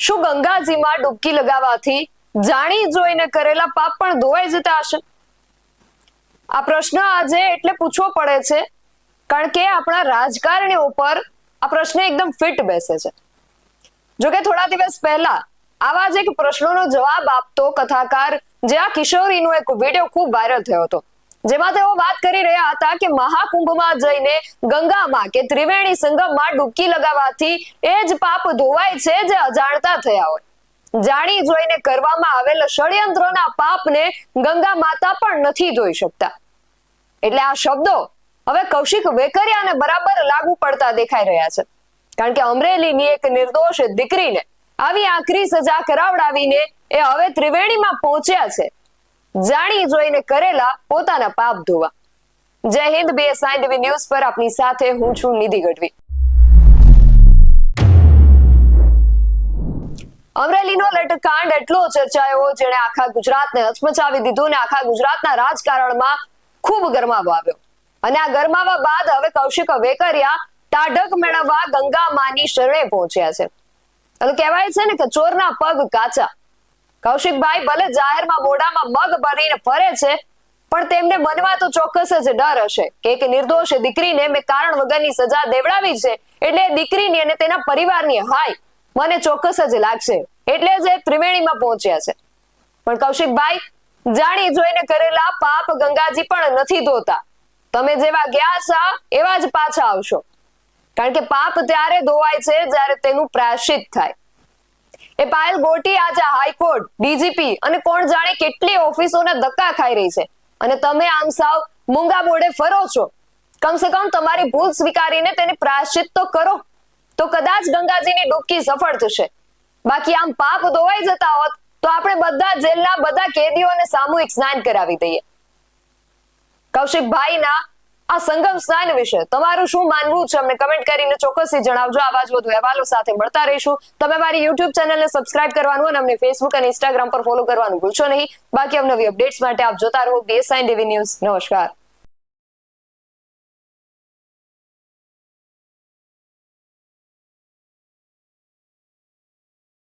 શું ગંગાજીમાં ડૂબકી લગાવવાથી જાણી જોઈને કરેલા પાપ પણ ધોવાઈ જતા હશે? આ પ્રશ્ન આજે એટલે પૂછવો પડે છે કારણ કે આપણા રાજકારણીઓ પર આ પ્રશ્ન એકદમ ફિટ બેસે છે. જોકે થોડા દિવસ પહેલા આવા જ એક પ્રશ્નનો જવાબ આપતો કથાકાર જે આ કિશોરીનો એક વિડીયો ખૂબ વાયરલ થયો હતો, જેમાં તેઓ વાત કરી રહ્યા હતા કે મહાકુંભમાં જઈને ગંગામાં કે ત્રિવેણી સંગમમાં ડૂબકી લગાવવાથી એ જ પાપ ધોવાય છે જે અજાણતા થયા હોય. જાણી જોઈને કરવામાં આવેલ ષડયંત્રોના પાપને ગંગા માતા પણ નથી ધોઈ શકતા. એટલે આ શબ્દો હવે કૌશિક વેકરિયાને બરાબર લાગુ પડતા દેખાઈ રહ્યા છે, કારણ કે અમરેલીની એક નિર્દોષ દીકરીને આવી આકરી સજા કરાવડાવીને એ હવે ત્રિવેણીમાં પહોંચ્યા છે જાણી જોઈને કરેલા પોતાના પાપ ધોવા. જય હિન્દ, BSI TV ન્યૂઝ પર આપની સાથે હું છું નિધિ ગઢવી. અમરેલીનો લટકાંડ એટલો ચર્ચાયો જેણે આખા ગુજરાતને હચમચાવી દીધું ને આખા ગુજરાતના રાજકારણમાં ખૂબ ગરમાવો આવ્યો. અને આ ગરમાવા બાદ હવે કૌશિક વેકરિયા ટાઢક મેળવવા ગંગા માની શરણે પહોંચ્યા છે. એટલે કહેવાય છે ને કે ચોરના પગ કાચા. કૌશિકભાઈ ભલે જાહેરમાં મોઢામાં મગ ભરીને ફરે છે, પણ તેમને મનમાં તો ચોક્કસ જ ડર હશે કે એક નિર્દોષ દીકરીને મેં કારણ વગરની સજા દેવડાવી છે, એટલે દીકરીની અને તેના પરિવારની હાય મને ચોક્કસ જ લાગશે, એટલે જ ત્રિવેણીમાં પહોંચ્યા છે. પણ કૌશિકભાઈ, જાણી જોઈને કરેલા પાપ ગંગાજી પણ નથી ધોતા. તમે જેવા ગયા છો એવા જ પાછા આવશો, કારણ કે પાપ ત્યારે ધોવાય છે જ્યારે તેનું પ્રાયશ્ચિત થાય. એ પાયલ ગોટી આજે હાઈકોર્ટ, ડીજીપી અને કોણ જાણે કેટલી ઓફિસોના ધક્કા ખાઈ રહી છે, અને તમે આમ સાવ મૂંગા બોડે ફરો છો. કમસે કમ તમારી ભૂલ સ્વીકારીને તેને પ્રાયશ્ચિત તો કરો, તો કદાચ ગંગાજીની ડૂબકી સફળ થશે. બાકી આમ પાપ ધોવાઈ જતા હોત તો આપણે બધા જેલના બધા કેદીઓને સામૂહિક સ્નાન કરાવી દઈએ. કૌશિકભાઈના આ સંગમ સ્નાન વિશે તમારું શું માનવું છે અમને કમેન્ટ કરીને ચોક્કસથી જણાવજો. આવા જ વધુ અહેવાલો સાથે મળતા રહીશું. તમે મારી YouTube ચેનલને સબસ્ક્રાઇબ કરવાનું અને અમને Facebook અને Instagram પર ફોલો કરવાનું ભૂલશો નહીં. બાકી અવનવી અપડેટ્સ માટે આપ જોતા રહો BSI TV ન્યૂઝ. નમસ્કાર.